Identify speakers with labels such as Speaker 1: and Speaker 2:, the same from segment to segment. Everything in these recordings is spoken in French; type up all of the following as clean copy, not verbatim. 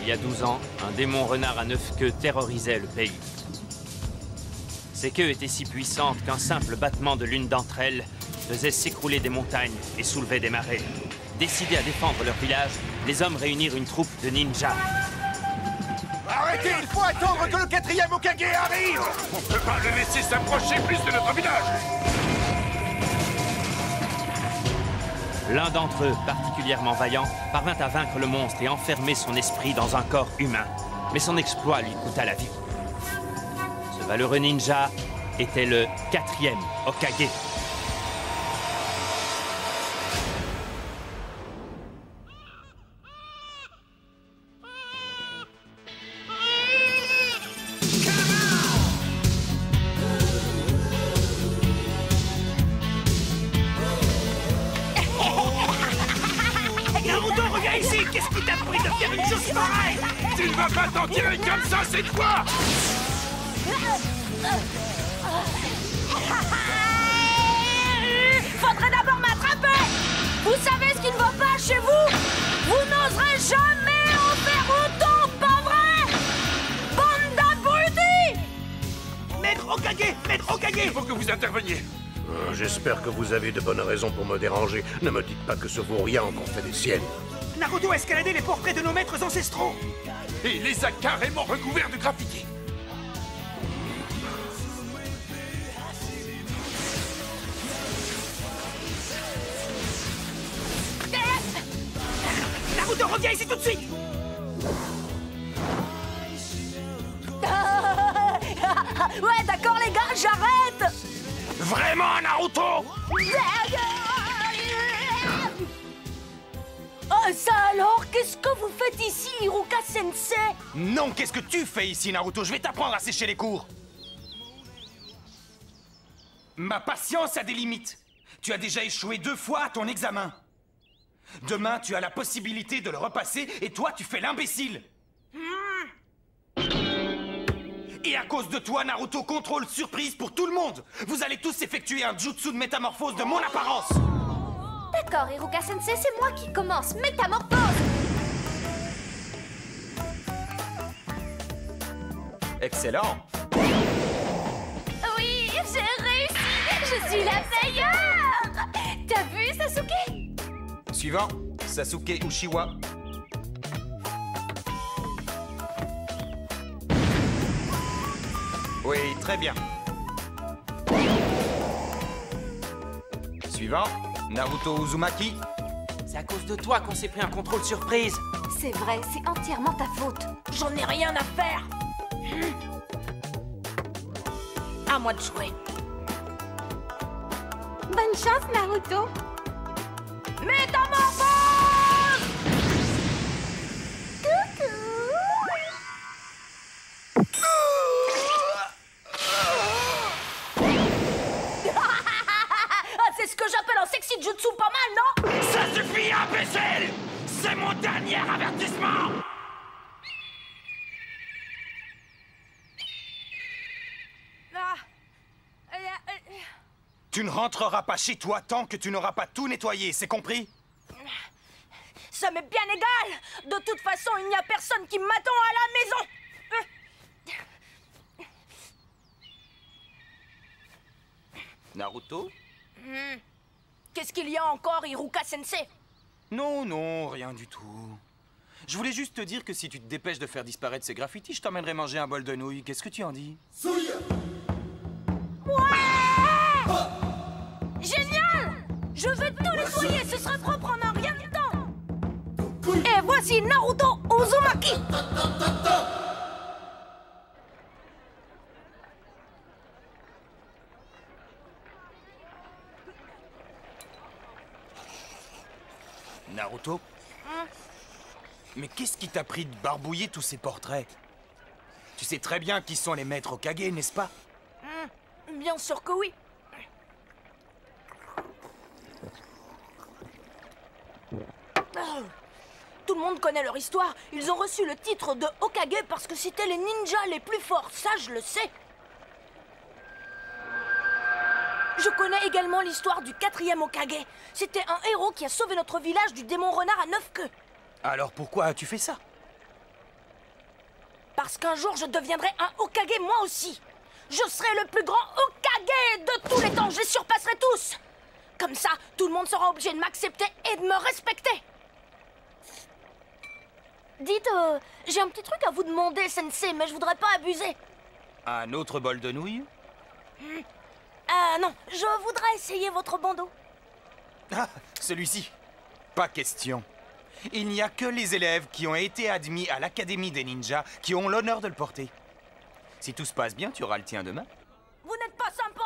Speaker 1: y a 12 ans, un démon renard à 9 queues terrorisait le pays. Ses queues étaient si puissantes qu'un simple battement de l'une d'entre elles faisait s'écrouler des montagnes et soulever des marées. Décidés à défendre leur village, les hommes réunirent une troupe de ninjas.
Speaker 2: Arrêtez, il faut attendre que le 4e Hokage arrive!
Speaker 3: On peut pas le laisser s'approcher plus de notre village!
Speaker 1: L'un d'entre eux, particulièrement vaillant, parvint à vaincre le monstre et enfermer son esprit dans un corps humain. Mais son exploit lui coûta la vie. Ce valeureux ninja était le 4e Hokage.
Speaker 3: Naruto, reviens ici! Qu'est-ce qui t'a pris de faire une chose pareille? Tu ne vas pas t'en tirer comme ça cette fois!
Speaker 4: Faudrait d'abord m'attraper! Vous savez ce qui ne va pas chez vous? Vous n'oserez jamais en faire autant, pas vrai? Bande d'abrutis!
Speaker 3: Maître Hokage! Maître Hokage! Il faut que vous interveniez!
Speaker 5: J'espère que vous avez de bonnes raisons pour me déranger. Ne me dites pas que ce vaurien a encore fait des siennes.
Speaker 2: Naruto a escaladé les portraits de nos maîtres ancestraux!
Speaker 3: Et les a carrément recouverts de graffiti!
Speaker 2: Naruto, reviens ici tout de suite!
Speaker 4: Ouais, d'accord les gars, j'arrête!
Speaker 3: Vraiment, Naruto?
Speaker 4: Oh, ça alors? Qu'est-ce que vous faites ici, Iruka-sensei?
Speaker 2: Non, qu'est-ce que tu fais ici, Naruto? Je vais t'apprendre à sécher les cours! Ma patience a des limites. Tu as déjà échoué 2 fois à ton examen. Demain, tu as la possibilité de le repasser et toi, tu fais l'imbécile. Et à cause de toi, Naruto, contrôle surprise pour tout le monde. Vous allez tous effectuer un jutsu de métamorphose de mon apparence.
Speaker 6: D'accord, Iruka-sensei, c'est moi qui commence. Métamorphose!
Speaker 2: Excellent.
Speaker 6: Oui, j'ai réussi! Je suis la meilleure! T'as vu, Sasuke?
Speaker 2: Suivant, Sasuke Uchiwa. Oui, très bien. Suivant, Naruto Uzumaki.
Speaker 1: C'est à cause de toi qu'on s'est pris un contrôle surprise.
Speaker 6: C'est vrai, c'est entièrement ta faute.
Speaker 4: J'en ai rien à faire. À moi de jouer.
Speaker 6: Bonne chance, Naruto!
Speaker 4: Métamorphose! C'est ce que j'appelle un sexy jutsu pas mal, non?
Speaker 3: Ça suffit, imbécile! C'est mon dernier avertissement!
Speaker 2: Tu ne rentreras pas chez toi tant que tu n'auras pas tout nettoyé, c'est compris?
Speaker 4: Ça m'est bien égal. De toute façon, il n'y a personne qui m'attend à la maison.
Speaker 2: Naruto?
Speaker 4: Qu'est-ce qu'il y a encore, Iruka-sensei?
Speaker 2: Non, non, rien du tout. Je voulais juste te dire que si tu te dépêches de faire disparaître ces graffitis, je t'emmènerai manger un bol de nouilles. Qu'est-ce que tu en dis?
Speaker 4: Ouais! Génial! Je vais tout nettoyer, ce sera propre en un rien de temps. Et voici Naruto Uzumaki.
Speaker 2: Naruto? Mais qu'est-ce qui t'a pris de barbouiller tous ces portraits? Tu sais très bien qui sont les maîtres Hokage, n'est-ce pas?
Speaker 4: Bien sûr que oui. Tout le monde connaît leur histoire. Ils ont reçu le titre de Hokage parce que c'était les ninjas les plus forts. Ça, je le sais. Je connais également l'histoire du 4e Hokage. C'était un héros qui a sauvé notre village du démon renard à 9 queues.
Speaker 2: Alors pourquoi as-tu fait ça?
Speaker 4: Parce qu'un jour, je deviendrai un Hokage moi aussi. Je serai le plus grand Hokage de tous les temps. Je les surpasserai tous. Comme ça, tout le monde sera obligé de m'accepter et de me respecter. Dites, j'ai un petit truc à vous demander, Sensei, mais je voudrais pas abuser.
Speaker 2: Un autre bol de nouilles?
Speaker 4: Non, je voudrais essayer votre bandeau.
Speaker 2: Ah, celui-ci. Pas question. Il n'y a que les élèves qui ont été admis à l'Académie des ninjas qui ont l'honneur de le porter. Si tout se passe bien, tu auras le tien demain.
Speaker 4: Vous n'êtes pas sympa.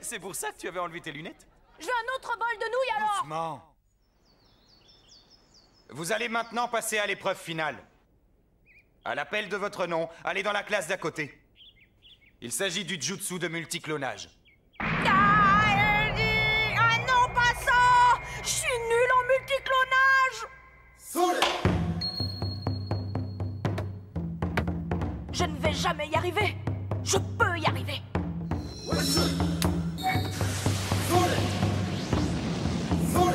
Speaker 2: C'est pour ça que tu avais enlevé tes lunettes?
Speaker 4: Je veux un autre bol de nouilles alors.
Speaker 2: Doucement. Vous allez maintenant passer à l'épreuve finale. À l'appel de votre nom, allez dans la classe d'à côté. Il s'agit du jutsu de multiclonage.
Speaker 4: Ah non, pas ça. Je suis nul en multiclonage. Je ne vais jamais y arriver. Je peux y arriver.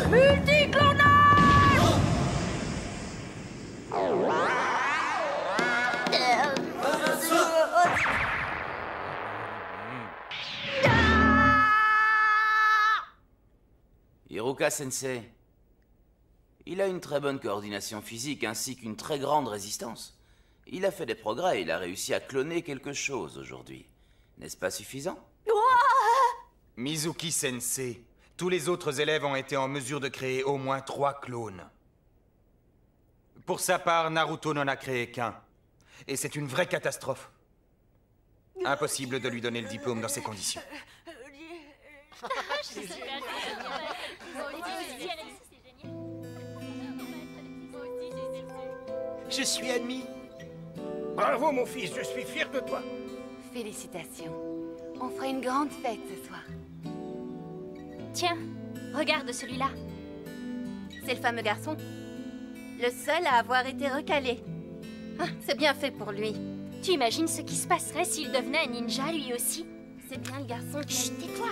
Speaker 4: Multiclonage!
Speaker 7: Iruka Sensei, il a une très bonne coordination physique ainsi qu'une très grande résistance. Il a fait des progrès, il a réussi à cloner quelque chose aujourd'hui. N'est-ce pas suffisant?
Speaker 2: Mizuki Sensei, tous les autres élèves ont été en mesure de créer au moins 3 clones. Pour sa part, Naruto n'en a créé qu'un. Et c'est une vraie catastrophe. Impossible de lui donner le diplôme dans ces conditions.
Speaker 3: Je suis admis. Bravo, mon fils, je suis fier de toi.
Speaker 6: Félicitations. On fera une grande fête ce soir. Tiens, regarde celui-là. C'est le fameux garçon. Le seul à avoir été recalé. Ah, c'est bien fait pour lui.
Speaker 8: Tu imagines ce qui se passerait s'il devenait un ninja lui aussi?
Speaker 6: C'est bien le garçon qui...
Speaker 8: Chut, tais-toi.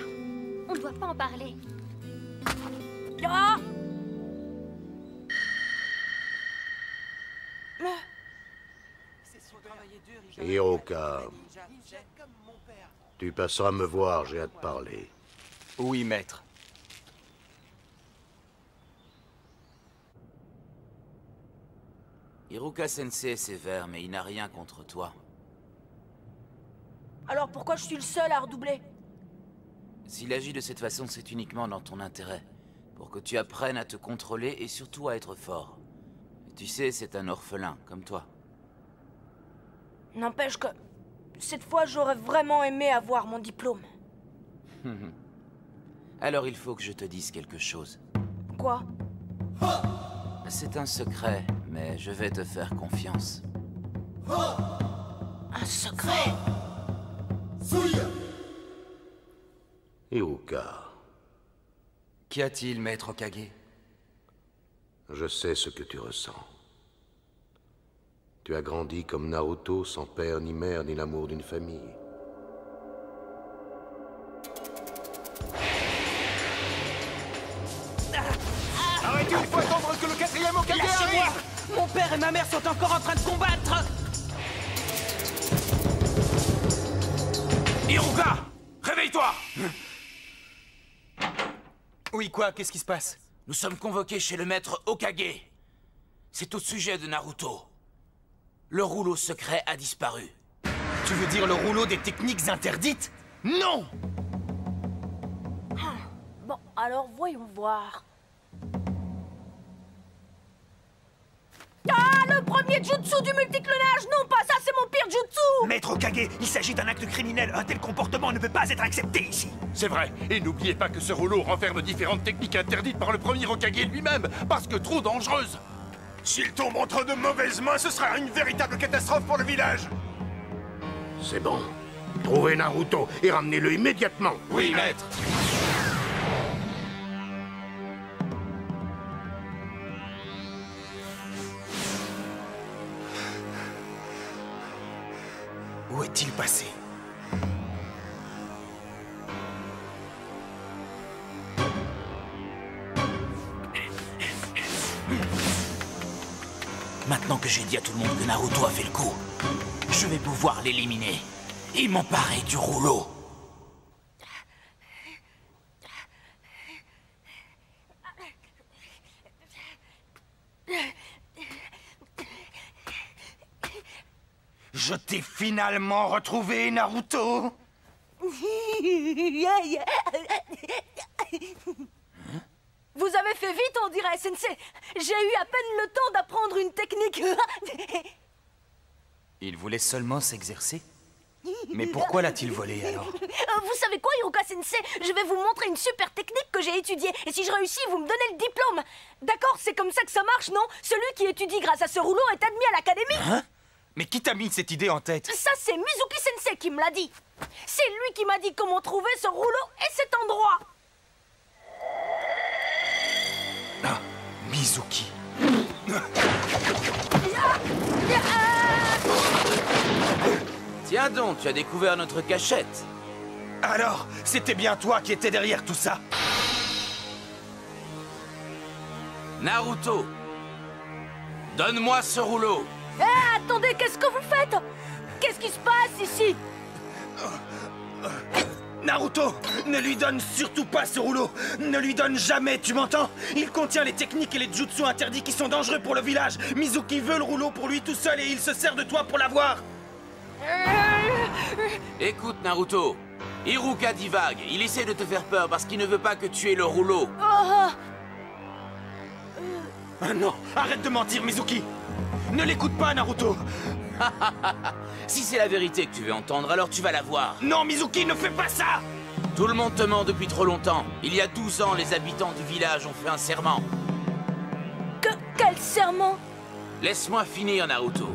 Speaker 8: On ne doit pas en parler.
Speaker 4: Ah!
Speaker 5: Hiroka, tu passeras me voir, j'ai à te parler.
Speaker 2: Oui, maître.
Speaker 7: Iruka Sensei est sévère, mais il n'a rien contre toi.
Speaker 4: Alors pourquoi je suis le seul à redoubler?
Speaker 7: S'il agit de cette façon, c'est uniquement dans ton intérêt. Pour que tu apprennes à te contrôler et surtout à être fort. Et tu sais, c'est un orphelin, comme toi.
Speaker 4: N'empêche que... cette fois, j'aurais vraiment aimé avoir mon diplôme.
Speaker 7: Alors il faut que je te dise quelque chose.
Speaker 4: Quoi?
Speaker 7: C'est un secret, mais je vais te faire confiance.
Speaker 4: Un secret?
Speaker 5: Hiruka,
Speaker 2: Qu'y a-t-il, maître Hokage?
Speaker 5: je sais ce que tu ressens. Tu as grandi comme Naruto, sans père ni mère, ni l'amour d'une famille.
Speaker 3: Arrêtez, il faut attendre que le 4e Hokage
Speaker 9: Lâchez-moi!
Speaker 3: arrive.
Speaker 9: Mon père et ma mère sont encore en train de combattre!
Speaker 3: Hiruka, réveille-toi.
Speaker 2: Oui, quoi? Qu'est-ce qui se passe?
Speaker 7: Nous sommes convoqués chez le maître Hokage. C'est au sujet de Naruto. Le rouleau secret a disparu.
Speaker 2: Tu veux dire le rouleau des techniques interdites? Non!
Speaker 4: Bon, alors voyons voir. Ah, le premier jutsu du multiclonage! Non, pas ça, c'est mon pire jutsu!
Speaker 3: Maître Hokage, il s'agit d'un acte criminel. Un tel comportement ne peut pas être accepté ici.
Speaker 10: C'est vrai, et n'oubliez pas que ce rouleau renferme différentes techniques interdites par le premier Hokage lui-même, parce que trop dangereuses.
Speaker 3: S'il tombe entre de mauvaises mains, ce sera une véritable catastrophe pour le village.
Speaker 5: C'est bon. Trouvez Naruto et ramenez-le immédiatement.
Speaker 3: Oui, maître.
Speaker 2: Où est-il passé?
Speaker 11: Maintenant que j'ai dit à tout le monde que Naruto a fait le coup, je vais pouvoir l'éliminer et m'emparer du rouleau.
Speaker 2: Je t'ai finalement retrouvé, Naruto.
Speaker 4: Vous avez fait vite, on dirait, Sensei. J'ai eu à peine le temps d'apprendre une technique.
Speaker 2: Il voulait seulement s'exercer? Mais pourquoi l'a-t-il volé, alors?
Speaker 4: Vous savez quoi, Iruka Sensei? Je vais vous montrer une super technique que j'ai étudiée. Et si je réussis, vous me donnez le diplôme. D'accord, c'est comme ça que ça marche, non? Celui qui étudie grâce à ce rouleau est admis à l'académie.
Speaker 2: Hein? Mais qui t'a mis cette idée en tête?
Speaker 4: Ça, c'est Mizuki Sensei qui me l'a dit. C'est lui qui m'a dit comment trouver ce rouleau et cet endroit.
Speaker 2: Ah, Mizuki.
Speaker 7: Tiens donc, tu as découvert notre cachette.
Speaker 2: Alors, c'était bien toi qui étais derrière tout ça?
Speaker 7: Naruto, donne-moi ce rouleau.
Speaker 4: Attendez, qu'est-ce que vous faites? Qu'est-ce qui se passe ici?
Speaker 2: Naruto, ne lui donne surtout pas ce rouleau. Ne lui donne jamais, tu m'entends? Il contient les techniques et les jutsu interdits qui sont dangereux pour le village. Mizuki veut le rouleau pour lui tout seul et il se sert de toi pour l'avoir.
Speaker 7: Écoute, Naruto, Iruka divague. Il essaie de te faire peur parce qu'il ne veut pas que tu aies le rouleau.
Speaker 2: Ah non, arrête de mentir, Mizuki. Ne l'écoute pas, Naruto.
Speaker 7: Si c'est la vérité que tu veux entendre, alors tu vas la voir.
Speaker 2: Non, Mizuki, ne fais pas ça.
Speaker 7: Tout le monde te ment depuis trop longtemps. Il y a 12 ans, les habitants du village ont fait un serment.
Speaker 4: Quel serment?
Speaker 7: Laisse-moi finir, Naruto.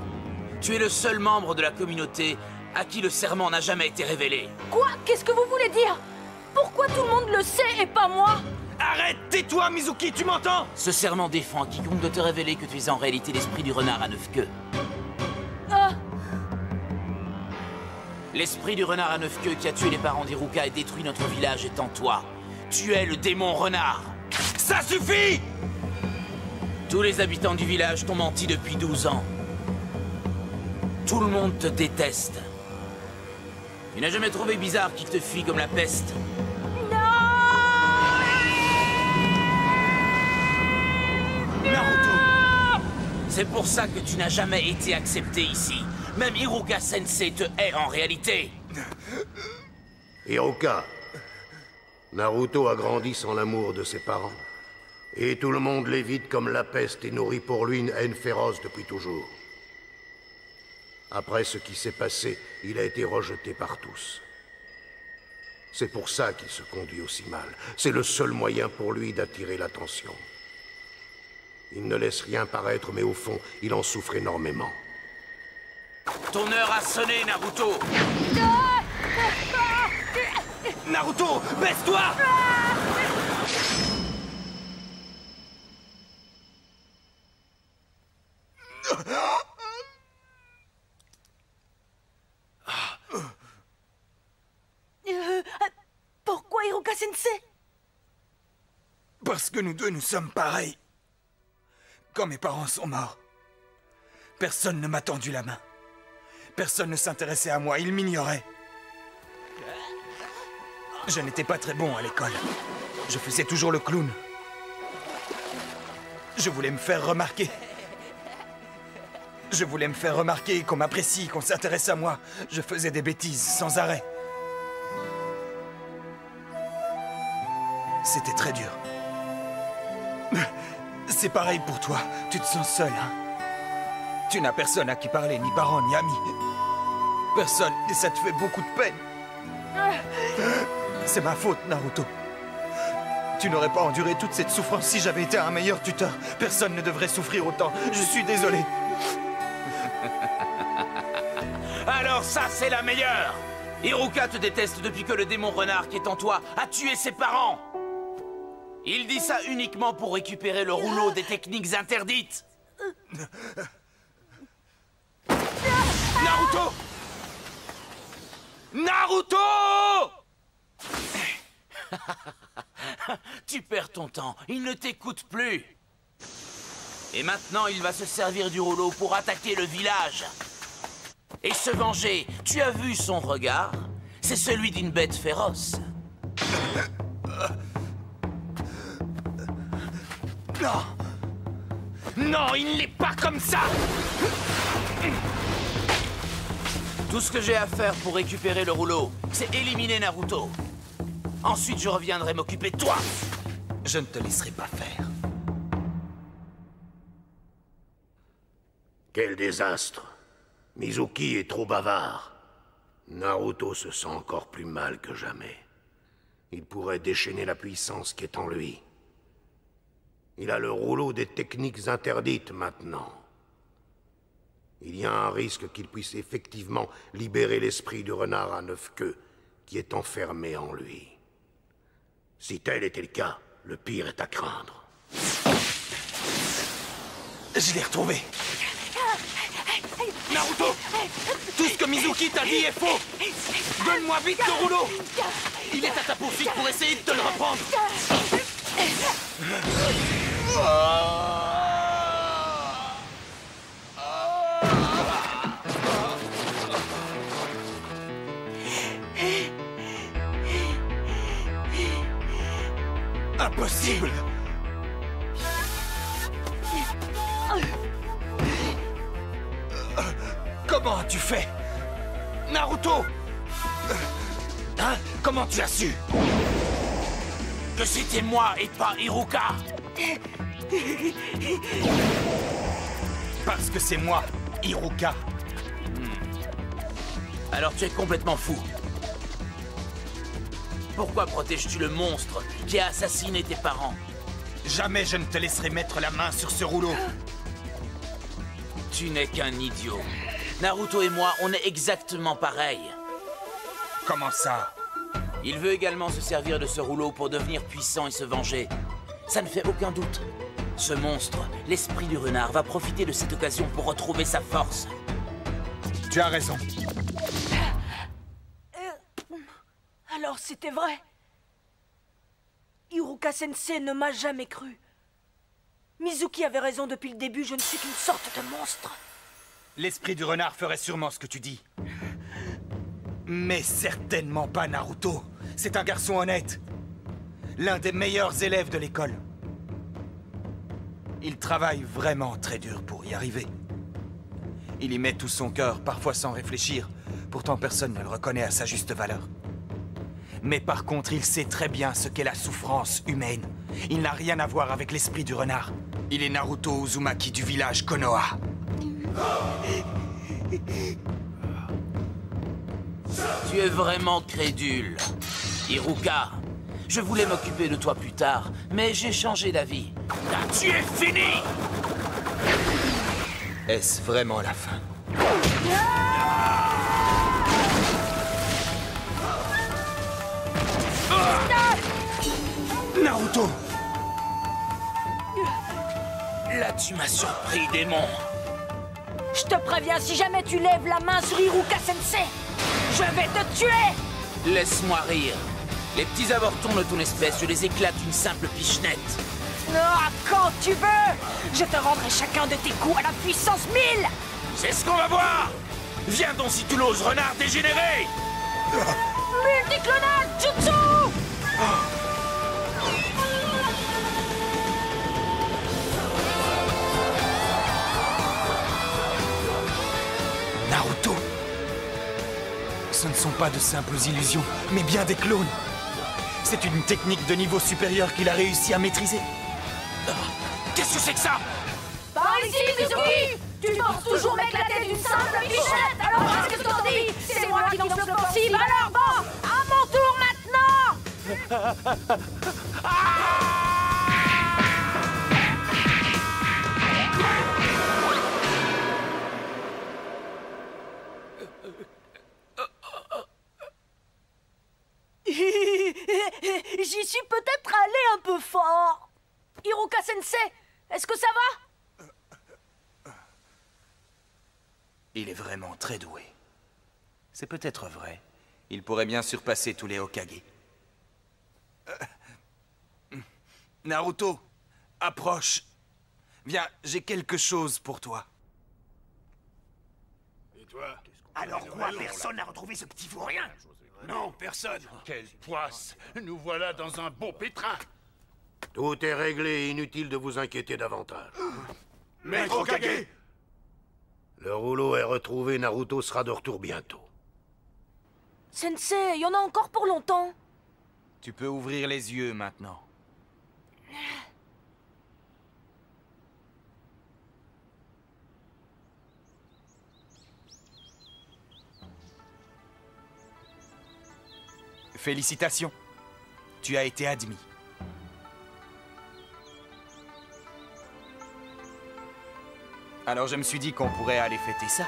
Speaker 7: Tu es le seul membre de la communauté à qui le serment n'a jamais été révélé.
Speaker 4: Quoi? Qu'est-ce que vous voulez dire? Pourquoi tout le monde le sait et pas moi?
Speaker 2: Arrête, tais-toi, Mizuki, tu m'entends?
Speaker 7: Ce serment défend à quiconque de te révéler que tu es en réalité l'esprit du renard à 9 queues. L'esprit du renard à 9 queues qui a tué les parents d'Iruka et détruit notre village étant toi. Tu es le démon renard.
Speaker 2: Ça suffit!
Speaker 7: Tous les habitants du village t'ont menti depuis 12 ans. Tout le monde te déteste. Tu n'as jamais trouvé bizarre qu'il te fuit comme la peste.
Speaker 2: Naruto!
Speaker 7: C'est pour ça que tu n'as jamais été accepté ici. Même Iruka Sensei te hait en réalité.
Speaker 5: Iruka, Naruto a grandi sans l'amour de ses parents. Et tout le monde l'évite comme la peste et nourrit pour lui une haine féroce depuis toujours. Après ce qui s'est passé, il a été rejeté par tous. C'est pour ça qu'il se conduit aussi mal. C'est le seul moyen pour lui d'attirer l'attention. Il ne laisse rien paraître, mais au fond, il en souffre énormément.
Speaker 7: Ton heure a sonné, Naruto.
Speaker 2: Naruto, baisse-toi!
Speaker 4: Pourquoi Iruka Sensei?
Speaker 2: Parce que nous deux, nous sommes pareils. Quand mes parents sont morts, personne ne m'a tendu la main. Personne ne s'intéressait à moi, ils m'ignoraient. Je n'étais pas très bon à l'école. Je faisais toujours le clown. Je voulais me faire remarquer. Je voulais me faire remarquer, qu'on m'apprécie, qu'on s'intéresse à moi. Je faisais des bêtises sans arrêt. C'était très dur. C'est pareil pour toi. Tu te sens seul, hein? Tu n'as personne à qui parler, ni parents, ni amis. Personne, et ça te fait beaucoup de peine. C'est ma faute, Naruto. Tu n'aurais pas enduré toute cette souffrance si j'avais été un meilleur tuteur. Personne ne devrait souffrir autant. Je suis désolé.
Speaker 7: Alors ça, c'est la meilleure! Iruka te déteste depuis que le démon renard qui est en toi a tué ses parents! Il dit ça uniquement pour récupérer le rouleau des techniques interdites!
Speaker 2: Naruto! Naruto!
Speaker 7: Tu perds ton temps, il ne t'écoute plus!
Speaker 11: Et maintenant, il va se servir du rouleau pour attaquer le village. Et se venger. Tu as vu son regard? C'est celui d'une bête féroce.
Speaker 9: Non! Non, il n'est pas comme ça!
Speaker 11: Tout ce que j'ai à faire pour récupérer le rouleau, c'est éliminer Naruto. Ensuite, je reviendrai m'occuper de toi.
Speaker 2: Je ne te laisserai pas faire.
Speaker 5: Quel désastre! Mizuki est trop bavard. Naruto se sent encore plus mal que jamais. Il pourrait déchaîner la puissance qui est en lui. Il a le rouleau des techniques interdites maintenant. Il y a un risque qu'il puisse effectivement libérer l'esprit du renard à 9 queues qui est enfermé en lui. Si tel était le cas, le pire est à craindre.
Speaker 9: Je l'ai retrouvé. Naruto! Tout ce que Mizuki t'a dit est faux! Donne-moi vite le rouleau! Il est à ta poursuite pour essayer de te le reprendre! Impossible! Comment as-tu fait? Naruto! Hein? Comment tu as su?
Speaker 11: Que c'était moi et pas Iruka!
Speaker 2: Parce que c'est moi, Iruka.
Speaker 11: Alors tu es complètement fou. Pourquoi protèges-tu le monstre qui a assassiné tes parents?
Speaker 2: Jamais je ne te laisserai mettre la main sur ce rouleau.
Speaker 11: Tu n'es qu'un idiot. Naruto et moi, on est exactement pareils.
Speaker 2: Comment ça?
Speaker 11: Il veut également se servir de ce rouleau pour devenir puissant et se venger. Ça ne fait aucun doute. Ce monstre, l'esprit du renard, va profiter de cette occasion pour retrouver sa force.
Speaker 2: Tu as raison.
Speaker 4: Alors c'était vrai. Iruka Sensei ne m'a jamais cru. Mizuki avait raison depuis le début, je ne suis qu'une sorte de monstre.
Speaker 2: L'esprit du renard ferait sûrement ce que tu dis. Mais certainement pas Naruto. C'est un garçon honnête. L'un des meilleurs élèves de l'école. Il travaille vraiment très dur pour y arriver. Il y met tout son cœur, parfois sans réfléchir. Pourtant, personne ne le reconnaît à sa juste valeur. Mais par contre, il sait très bien ce qu'est la souffrance humaine. Il n'a rien à voir avec l'esprit du renard. Il est Naruto Uzumaki du village Konoha.
Speaker 11: Tu es vraiment crédule. Iruka, je voulais m'occuper de toi plus tard, mais j'ai changé d'avis. Car tu es fini!
Speaker 2: Est-ce vraiment la fin? Naruto!
Speaker 11: Là, tu m'as surpris, démon.
Speaker 4: Je te préviens, si jamais tu lèves la main sur Iruka Sensei, je vais te tuer!
Speaker 11: Laisse-moi rire. Les petits avortons de ton espèce, je les éclate d'une simple pichenette.
Speaker 4: Ah, quand tu veux! Je te rendrai chacun de tes coups à la puissance 1000!
Speaker 11: C'est ce qu'on va voir! Viens donc si tu l'oses, renard dégénéré!
Speaker 4: Multiclonal Jutsu!
Speaker 2: Naruto! Ce ne sont pas de simples illusions, mais bien des clones. C'est une technique de niveau supérieur qu'il a réussi à maîtriser.
Speaker 11: Qu'est-ce que c'est que ça?
Speaker 4: Par ici, Mizuki! Tu penses toujours m'éclater d'une simple bichette! Alors qu'est-ce que t'en dis? C'est moi qui lance l'offensive, alors bon! À mon tour maintenant! J'y suis peut-être allé un peu fort. Iruka Sensei, est-ce que ça va?
Speaker 2: Il est vraiment très doué. C'est peut-être vrai. Il pourrait bien surpasser tous les Hokage. Naruto, approche. Viens, j'ai quelque chose pour toi.
Speaker 10: Et toi?
Speaker 3: Alors quoi, personne n'a retrouvé ce petit vaurien? Non, personne.
Speaker 10: Quelle poisse! Nous voilà dans un beau pétrin.
Speaker 5: Tout est réglé, inutile de vous inquiéter davantage.
Speaker 3: Maître Hokage!
Speaker 5: Le rouleau est retrouvé, Naruto sera de retour bientôt.
Speaker 4: Sensei, il y en a encore pour longtemps.
Speaker 2: Tu peux ouvrir les yeux maintenant. Félicitations. Tu as été admis. Alors je me suis dit qu'on pourrait aller fêter ça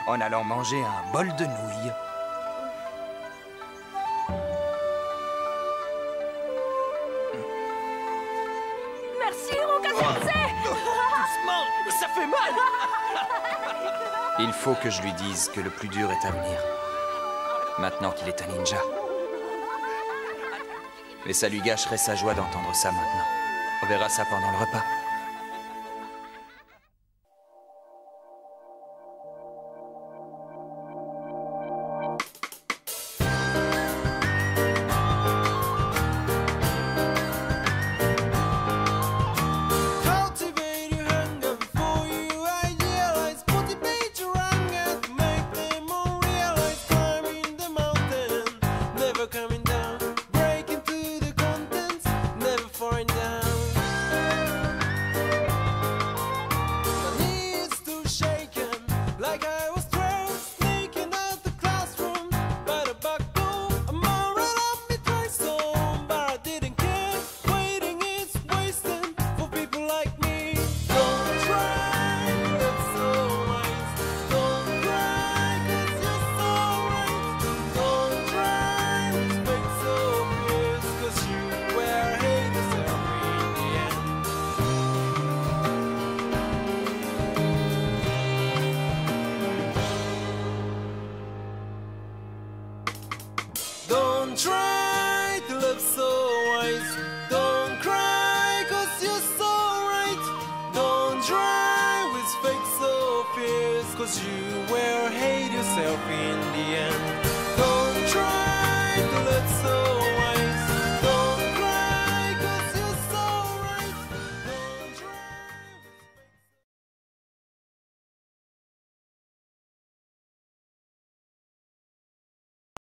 Speaker 2: en allant manger un bol de nouilles.
Speaker 4: Merci, Hiruka-sensei.
Speaker 9: Doucement, ça fait mal.
Speaker 2: Il faut que je lui dise que le plus dur est à venir. Maintenant qu'il est un ninja. Mais ça lui gâcherait sa joie d'entendre ça maintenant. On verra ça pendant le repas.